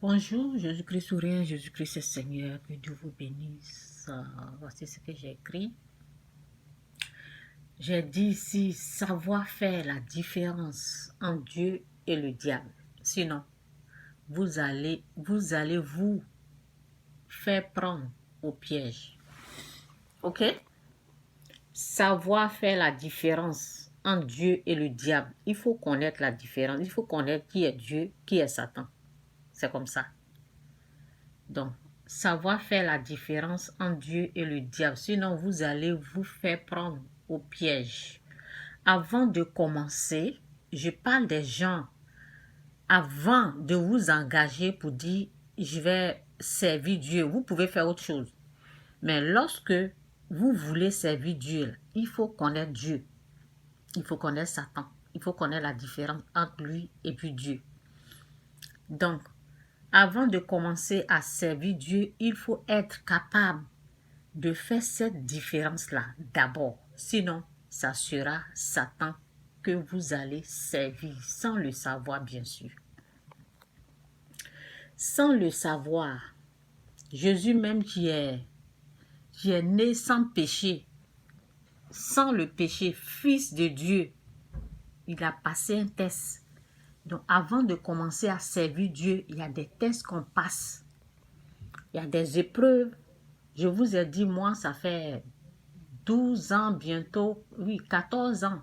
Bonjour, Jésus-Christ sourire, Jésus-Christ est Seigneur, que Dieu vous bénisse. Voici ce que j'ai écrit. J'ai dit ici, savoir faire la différence entre Dieu et le diable. Sinon, vous allez vous faire prendre au piège. Ok? Savoir faire la différence entre Dieu et le diable. Il faut connaître la différence. Il faut connaître qui est Dieu, qui est Satan. C'est comme ça. Donc, savoir faire la différence entre Dieu et le diable. Sinon, vous allez vous faire prendre au piège. Avant de commencer, je parle des gens. Avant de vous engager pour dire, je vais servir Dieu, vous pouvez faire autre chose. Mais lorsque vous voulez servir Dieu, il faut connaître Dieu. Il faut connaître Satan. Il faut connaître la différence entre lui et puis Dieu. Donc, avant de commencer à servir Dieu, il faut être capable de faire cette différence-là d'abord. Sinon, ça sera Satan que vous allez servir sans le savoir, bien sûr. Sans le savoir, Jésus même qui est né sans péché, sans le péché, fils de Dieu, il a passé un test. Donc, avant de commencer à servir Dieu, il y a des tests qu'on passe. Il y a des épreuves. Je vous ai dit, moi, ça fait 12 ans bientôt, oui, 14 ans.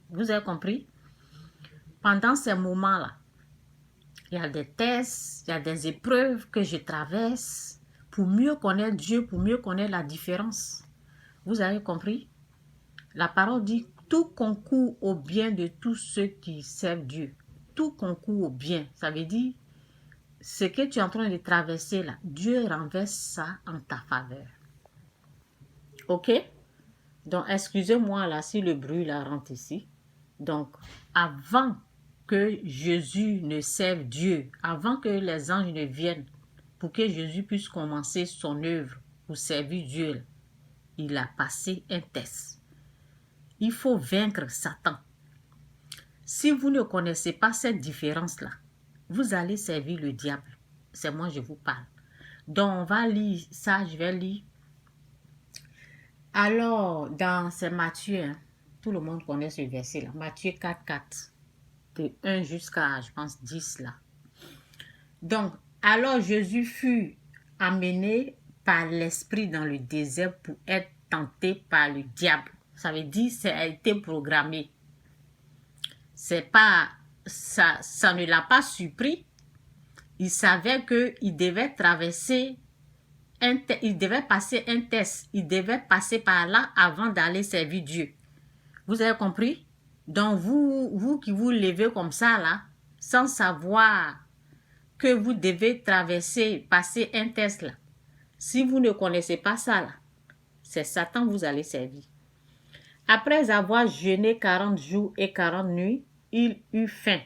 Vous avez compris? Pendant ces moments-là, il y a des tests, il y a des épreuves que je traverse pour mieux connaître Dieu, pour mieux connaître la différence. Vous avez compris? La parole dit, tout concourt au bien de tous ceux qui servent Dieu. Tout concourt au bien. Ça veut dire, ce que tu es en train de traverser là, Dieu renverse ça en ta faveur. Ok? Donc, excusez-moi là si le bruit là rentre ici. Donc, avant que Jésus ne serve Dieu, avant que les anges ne viennent, pour que Jésus puisse commencer son œuvre pour servir Dieu, il a passé un test. Il faut vaincre Satan. Si vous ne connaissez pas cette différence-là, vous allez servir le diable. C'est moi, je vous parle. Donc, on va lire ça, je vais lire. Alors, c'est Matthieu, hein, tout le monde connaît ce verset-là. Matthieu 4, 4. De 1 jusqu'à, je pense, 10 là. Donc, alors Jésus fut amené par l'Esprit dans le désert pour être tenté par le diable. Ça veut dire que ça a été programmé. C'est pas, ça ne l'a pas surpris. Il savait qu'il devait traverser, il devait passer un test. Il devait passer par là avant d'aller servir Dieu. Vous avez compris? Donc, vous qui vous levez comme ça, là, sans savoir que vous devez traverser, passer un test, là. Si vous ne connaissez pas ça, là, c'est Satan que vous allez servir. Après avoir jeûné 40 jours et 40 nuits, il eut faim.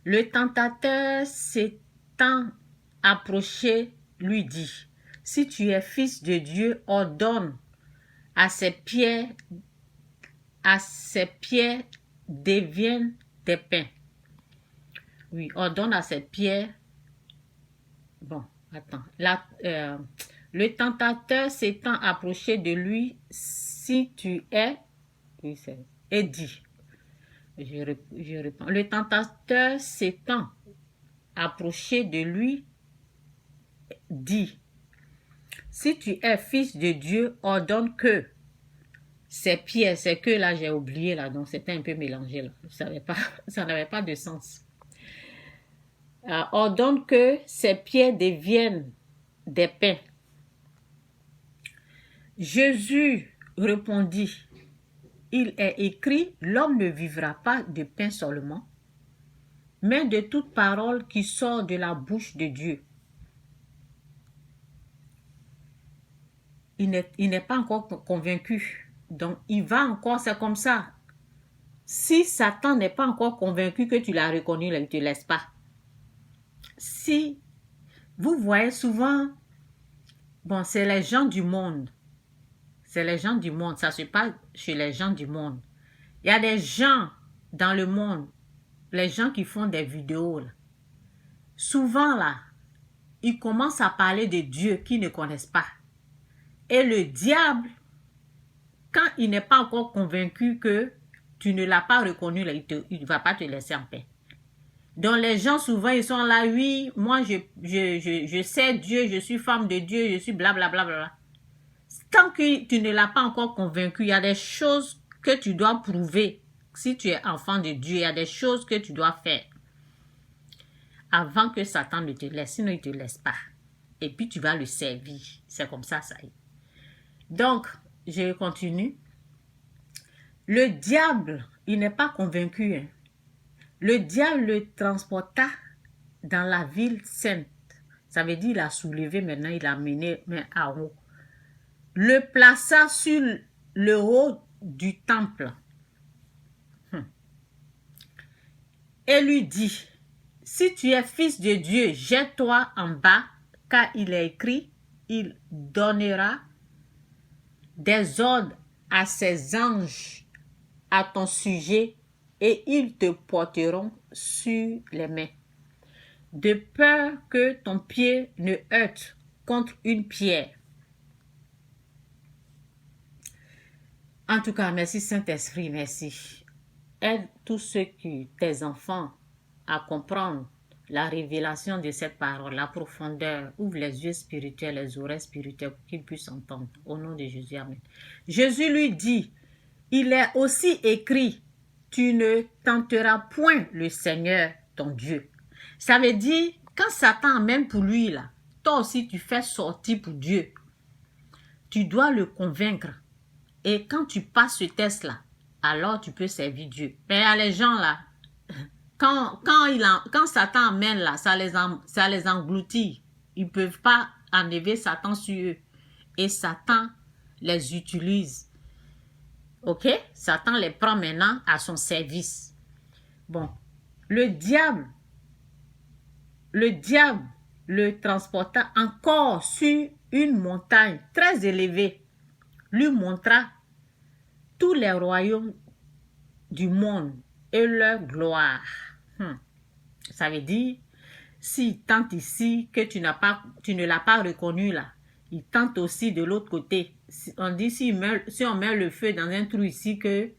Le tentateur s'étant approché, lui dit, « Si tu es fils de Dieu, ordonne à ces pierres deviennent des pains. » Oui, ordonne à ces pierres. Bon, attends. Le tentateur s'étant approché de lui, si tu es, oui, et dit, je réponds. Le tentateur s'étant approché de lui, dit, si tu es fils de Dieu, ordonne que ces pierres, c'est que là j'ai oublié là, donc c'était un peu mélangé là, je savais pas, ça n'avait pas de sens. Ordonne que ces pierres deviennent des pains. Jésus répondit, il est écrit, l'homme ne vivra pas de pain seulement, mais de toute parole qui sort de la bouche de Dieu. Il n'est pas encore convaincu. Donc, il va encore, c'est comme ça. Si Satan n'est pas encore convaincu que tu l'as reconnu, il ne te laisse pas. Si vous voyez souvent, bon, c'est les gens du monde. C'est les gens du monde. Ça se passe chez les gens du monde. Il y a des gens dans le monde, les gens qui font des vidéos, là. souvent là, ils commencent à parler de Dieu qu'ils ne connaissent pas. Et le diable, quand il n'est pas encore convaincu que tu ne l'as pas reconnu, là, il ne va pas te laisser en paix. Donc les gens souvent ils sont là, oui, moi je sais Dieu, je suis femme de Dieu, je suis blablabla. Bla, bla, bla. Tant que tu ne l'as pas encore convaincu, il y a des choses que tu dois prouver. Si tu es enfant de Dieu, il y a des choses que tu dois faire avant que Satan ne te laisse, sinon il ne te laisse pas. Et puis tu vas le servir. C'est comme ça y est. Donc, je continue. Le diable, il n'est pas convaincu, hein. Le diable le transporta dans la ville sainte. Ça veut dire qu'il a soulevé maintenant, il a mené à haut. Le plaça sur le haut du temple. Et lui dit, si tu es fils de Dieu, jette-toi en bas, car il est écrit, il donnera des ordres à ses anges à ton sujet et ils te porteront sur les mains, de peur que ton pied ne heurte contre une pierre. En tout cas, merci Saint-Esprit, merci. Aide tous ceux tes enfants à comprendre la révélation de cette parole, la profondeur, ouvre les yeux spirituels, les oreilles spirituelles pour qu'ils puissent entendre. Au nom de Jésus, amen. Jésus lui dit, il est aussi écrit, tu ne tenteras point le Seigneur, ton Dieu. Ça veut dire, quand Satan amène pour lui, là, toi aussi tu fais sortir pour Dieu. Tu dois le convaincre. Et quand tu passes ce test-là, alors tu peux servir Dieu. Mais il y a les gens là, quand Satan amène là, ça les engloutit. Ils ne peuvent pas enlever Satan sur eux. Et Satan les utilise. Ok? Satan les prend maintenant à son service. Bon, le diable le transporta encore sur une montagne très élevée, lui montra tous les royaumes du monde et leur gloire. Ça veut dire, s'il tente ici que tu ne l'as pas reconnu là, il tente aussi de l'autre côté. On dit si on met le feu dans un trou ici que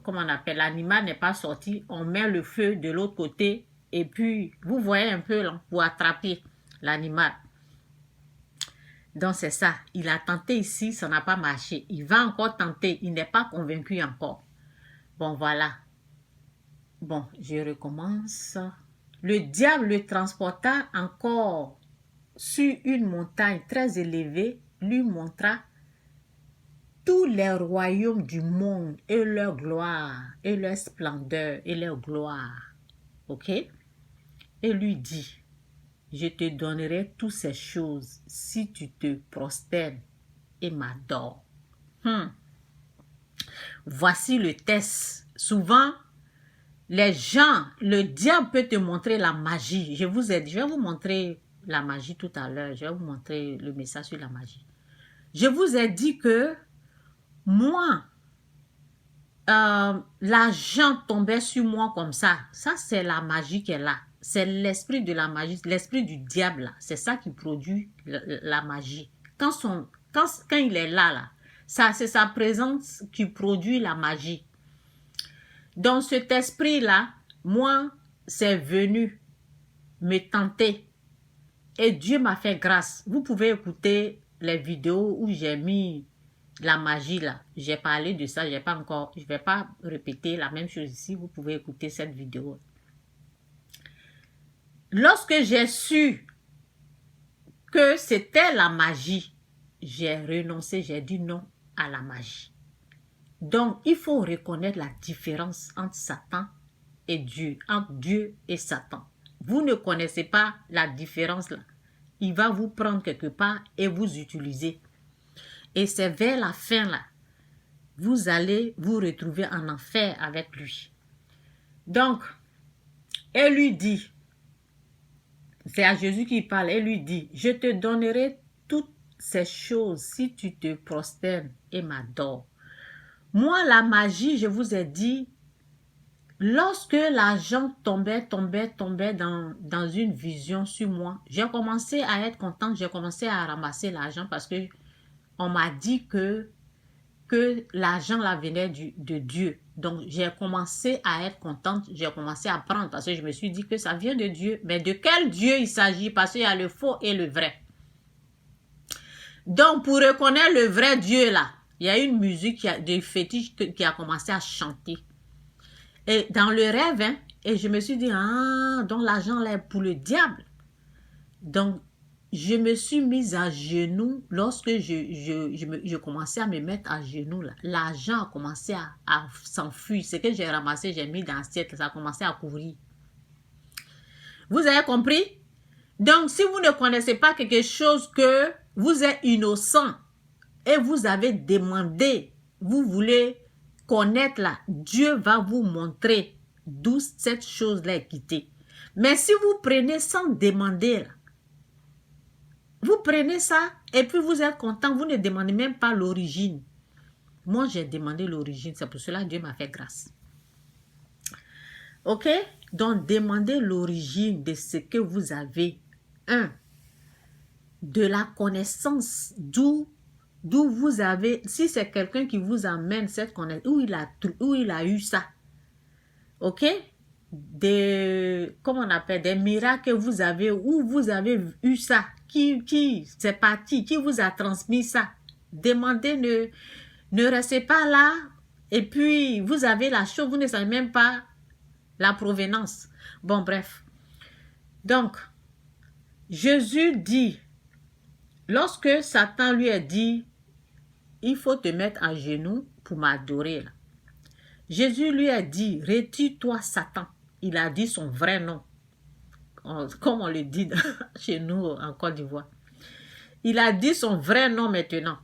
comment on appelle, l'animal n'est pas sorti, on met le feu de l'autre côté et puis vous voyez un peu là, pour attraper l'animal. Donc c'est ça, il a tenté ici, ça n'a pas marché. Il va encore tenter, il n'est pas convaincu encore. Bon voilà. Bon, je recommence. Le diable le transporta encore sur une montagne très élevée, lui montra tous les royaumes du monde et leur gloire, et leur splendeur, et leur gloire. Ok? Et lui dit, je te donnerai toutes ces choses si tu te prosternes et m'adores. Voici le test. Souvent, les gens, le diable peut te montrer la magie. Je vous ai dit, je vais vous montrer la magie tout à l'heure. Je vais vous montrer le message sur la magie. Je vous ai dit que moi, l'argent tombait sur moi comme ça. Ça, c'est la magie qui est là. C'est l'esprit de la magie, l'esprit du diable là. C'est ça qui produit la magie. Quand il est là, c'est sa présence qui produit la magie. Donc cet esprit-là, moi, c'est venu me tenter. Et Dieu m'a fait grâce. Vous pouvez écouter les vidéos où j'ai mis la magie là. J'ai parlé de ça, je ne vais pas répéter la même chose ici. Vous pouvez écouter cette vidéo. Lorsque j'ai su que c'était la magie, j'ai renoncé, j'ai dit non à la magie. Donc, il faut reconnaître la différence entre Satan et Dieu, entre Dieu et Satan. Vous ne connaissez pas la différence là. Il va vous prendre quelque part et vous utiliser. Et c'est vers la fin là, vous allez vous retrouver en enfer avec lui. Donc, elle lui dit, c'est à Jésus qui parle, elle lui dit, je te donnerai toutes ces choses si tu te prosternes et m'adores. Moi, la magie, je vous ai dit, Lorsque l'argent tombait dans une vision sur moi, j'ai commencé à être contente, j'ai commencé à ramasser l'argent parce que on m'a dit que l'argent là venait de Dieu. Donc, j'ai commencé à être contente, j'ai commencé à prendre parce que je me suis dit que ça vient de Dieu. Mais de quel Dieu il s'agit? Parce qu'il y a le faux et le vrai. Donc, pour reconnaître le vrai Dieu là, il y a une musique de fétiche qui a commencé à chanter. Et dans le rêve, hein, et je me suis dit, ah, donc l'argent là est pour le diable. Donc, je me suis mise à genoux lorsque je commençais à me mettre à genoux. L'argent a commencé à s'enfuir. Ce que j'ai ramassé, j'ai mis dans l'assiette, ça a commencé à couvrir. Vous avez compris? Donc, si vous ne connaissez pas quelque chose que vous êtes innocent et vous avez demandé, vous voulez connaître là, Dieu va vous montrer d'où cette chose-là est quittée. Mais si vous prenez sans demander, là, vous prenez ça et puis vous êtes content, vous ne demandez même pas l'origine. Moi, j'ai demandé l'origine, c'est pour cela que Dieu m'a fait grâce. Ok? Donc, demandez l'origine de ce que vous avez. De la connaissance, d'où vous avez, si c'est quelqu'un qui vous amène cette connaissance, où il a eu ça. Ok? Comment on appelle, des miracles que vous avez, où vous avez eu ça, qui c'est parti, qui vous a transmis ça. Demandez, ne restez pas là, et puis vous avez la chose, vous ne savez même pas la provenance. Bon, bref. Donc, Jésus dit, lorsque Satan lui a dit, il faut te mettre à genoux pour m'adorer. Jésus lui a dit, retire-toi Satan. Il a dit son vrai nom, comme on le dit chez nous en Côte d'Ivoire. Il a dit son vrai nom maintenant.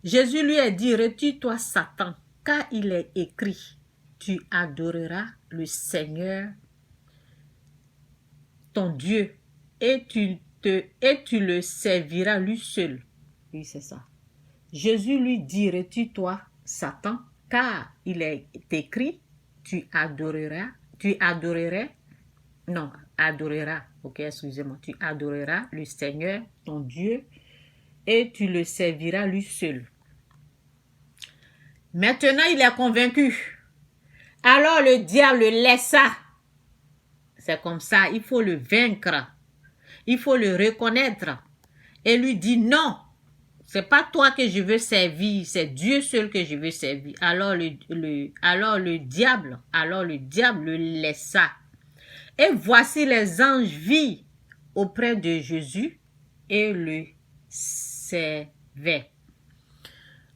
Jésus lui a dit, retire-toi Satan, car il est écrit, tu adoreras le Seigneur, ton Dieu, et tu le serviras lui seul. Oui, c'est ça. Jésus lui dit, retire-toi Satan, car il est écrit, tu adoreras, ok, excusez-moi, tu adoreras le Seigneur, ton Dieu, et tu le serviras lui seul. Maintenant, il est convaincu. Alors le diable le laissa. C'est comme ça, il faut le vaincre. Il faut le reconnaître. Et lui dit non. C'est pas toi que je veux servir, c'est Dieu seul que je veux servir. Alors le diable le laissa. Et voici les anges virent auprès de Jésus et le servaient.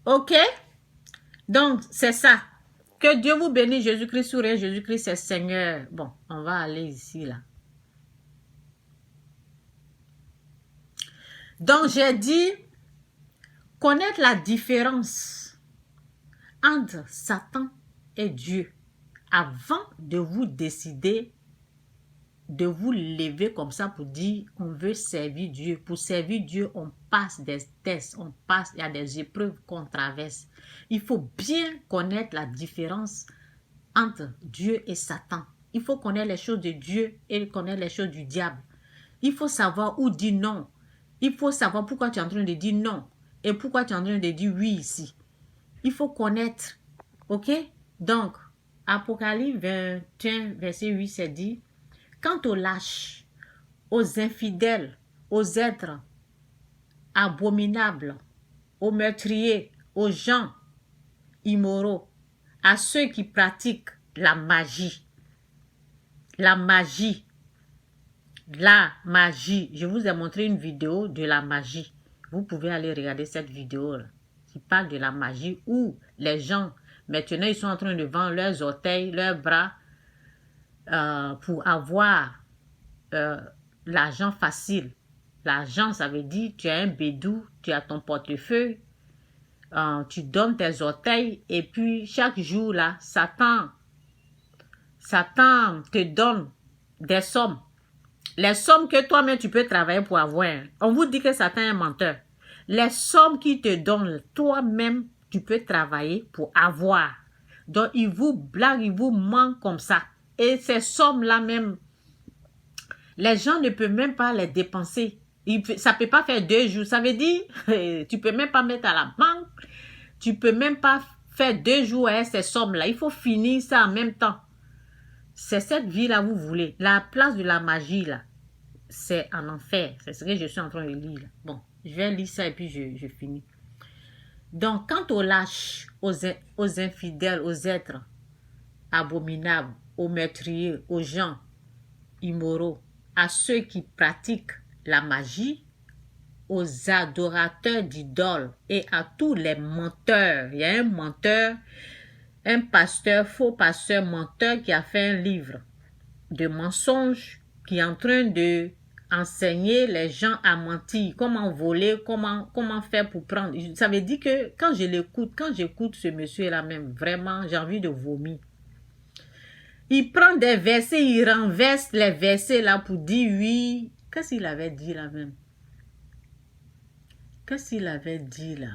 Ok? Donc, c'est ça. Que Dieu vous bénisse, Jésus-Christ sourire, Jésus-Christ est Seigneur. Bon, on va aller ici, là. Donc, j'ai dit, connaître la différence entre Satan et Dieu avant de vous décider de vous lever comme ça pour dire on veut servir Dieu. Pour servir Dieu, on passe des tests, il y a des épreuves qu'on traverse. Il faut bien connaître la différence entre Dieu et Satan. Il faut connaître les choses de Dieu et connaître les choses du diable. Il faut savoir où dire non. Il faut savoir pourquoi tu es en train de dire non et pourquoi tu es en train de dire oui ici. Il faut connaître. Ok? Donc, Apocalypse 21, verset 8, c'est dit, quant aux lâches, aux infidèles, aux êtres abominables, aux meurtriers, aux gens immoraux, à ceux qui pratiquent la magie. La magie. Je vous ai montré une vidéo de la magie. Vous pouvez aller regarder cette vidéo-là qui parle de la magie où les gens, maintenant, ils sont en train de vendre leurs orteils, leurs bras pour avoir l'argent facile. L'argent, ça veut dire tu as un bédou, tu as ton portefeuille, tu donnes tes orteils et puis chaque jour, là, Satan te donne des sommes. Les sommes que toi-même tu peux travailler pour avoir. On vous dit que Satan est un menteur. Les sommes qu'il te donne, toi-même, tu peux travailler pour avoir. Donc, ils vous blaguent, ils vous mentent comme ça. Et ces sommes-là même, les gens ne peuvent même pas les dépenser. Ça ne peut pas faire 2 jours. Ça veut dire, tu ne peux même pas mettre à la banque. Tu ne peux même pas faire 2 jours avec ces sommes-là. Il faut finir ça en même temps. C'est cette vie-là vous voulez. La place de la magie, là, c'est en enfer. C'est ce que je suis en train de lire. Là. Bon, je vais lire ça et puis je finis. Donc, quant aux lâches, aux infidèles, aux êtres abominables, aux meurtriers, aux gens immoraux, à ceux qui pratiquent la magie, aux adorateurs d'idoles et à tous les menteurs. Il y a un menteur, un pasteur, faux pasteur menteur qui a fait un livre de mensonges qui est en train de enseigner les gens à mentir, comment voler, comment faire pour prendre. Ça veut dire que quand j'écoute ce monsieur-là même, vraiment, j'ai envie de vomir. Il prend des versets, il renverse les versets là pour dire oui. Qu'est-ce qu'il avait dit là même? Qu'est-ce qu'il avait dit là?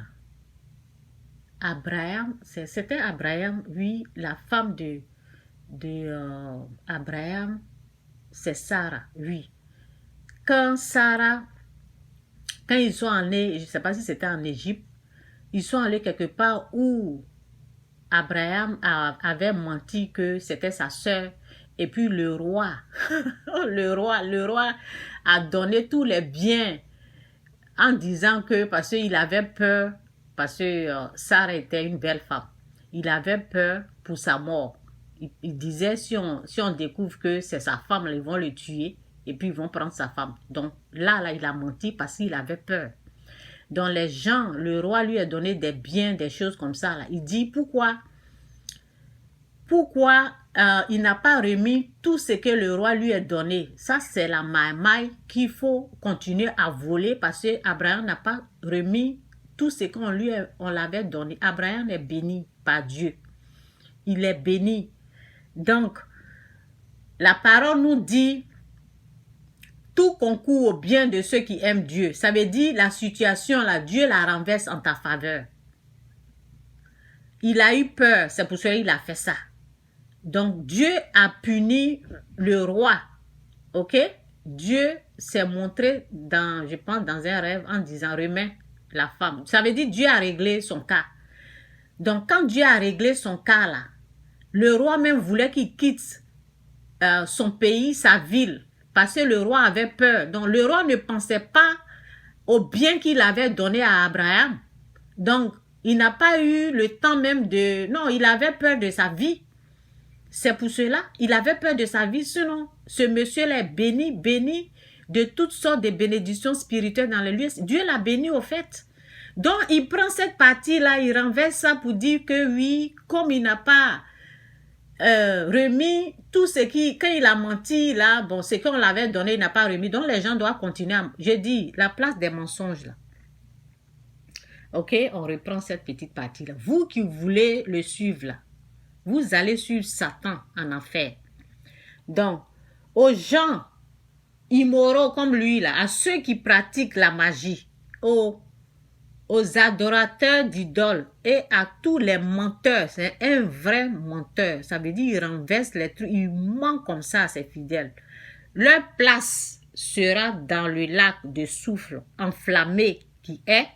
Abraham, c'était Abraham, oui, la femme de Abraham, c'est Sarah, oui. Quand ils sont allés, je ne sais pas si c'était en Égypte, ils sont allés quelque part où Abraham avait menti que c'était sa sœur. Et puis le roi, le roi a donné tous les biens en disant que, parce qu'il avait peur, parce que Sarah était une belle femme, il avait peur pour sa mort. Il disait, si on découvre que c'est sa femme, ils vont le tuer et puis ils vont prendre sa femme. Donc là, il a menti parce qu'il avait peur. Donc les gens, le roi lui a donné des biens, des choses comme ça. Là. Il dit, pourquoi il n'a pas remis tout ce que le roi lui a donné? Ça, c'est la maille qu'il faut continuer à voler parce qu'Abraham n'a pas remis tout ce qu'on l'avait donné. Abraham est béni par Dieu. Il est béni. Donc, la parole nous dit tout concourt au bien de ceux qui aiment Dieu. Ça veut dire la situation là, Dieu la renverse en ta faveur. Il a eu peur, c'est pour ça qu'il a fait ça. Donc, Dieu a puni le roi. Ok? Dieu s'est montré je pense, dans un rêve en disant remets la femme. Ça veut dire Dieu a réglé son cas. Donc, quand Dieu a réglé son cas là, le roi même voulait qu'il quitte son pays, sa ville, parce que le roi avait peur. Donc, le roi ne pensait pas au bien qu'il avait donné à Abraham. Donc, il n'a pas eu le temps même de... Non, il avait peur de sa vie. C'est pour cela, il avait peur de sa vie. Sinon, ce monsieur-là est béni de toutes sortes de bénédictions spirituelles dans les lieux. Dieu l'a béni au fait. Donc, il prend cette partie-là, il renverse ça pour dire que oui, comme il n'a pas remis tout ce quand il a menti, là, bon, ce qu'on l'avait donné, il n'a pas remis. Donc, les gens doivent continuer. Je dis, la place des mensonges, là. Ok, on reprend cette petite partie-là. Vous qui voulez le suivre, là, vous allez suivre Satan en enfer. Donc, aux gens immoraux comme lui, là, à ceux qui pratiquent la magie, aux adorateurs d'idoles et à tous les menteurs, c'est un vrai menteur. Ça veut dire qu'il renverse les trucs, il ment comme ça à ses fidèles. Leur place sera dans le lac de soufre enflammé qui est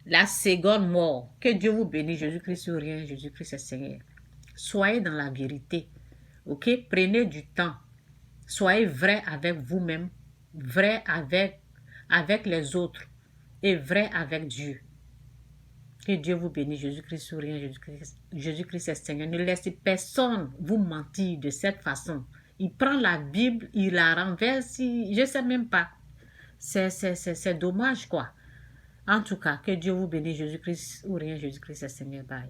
la seconde mort. Que Dieu vous bénisse. Jésus-Christ ou rien, Jésus-Christ est Seigneur. Soyez dans la vérité. Ok? Prenez du temps. Soyez vrai avec vous-même, vrai avec les autres et vrai avec Dieu. Que Dieu vous bénisse. Jésus-Christ ou rien, Jésus-Christ est Seigneur. Ne laissez personne vous mentir de cette façon. Il prend la Bible, il la renverse, je ne sais même pas. C'est dommage quoi. En tout cas, que Dieu vous bénisse, Jésus-Christ ou rien, Jésus-Christ est Seigneur. Bye.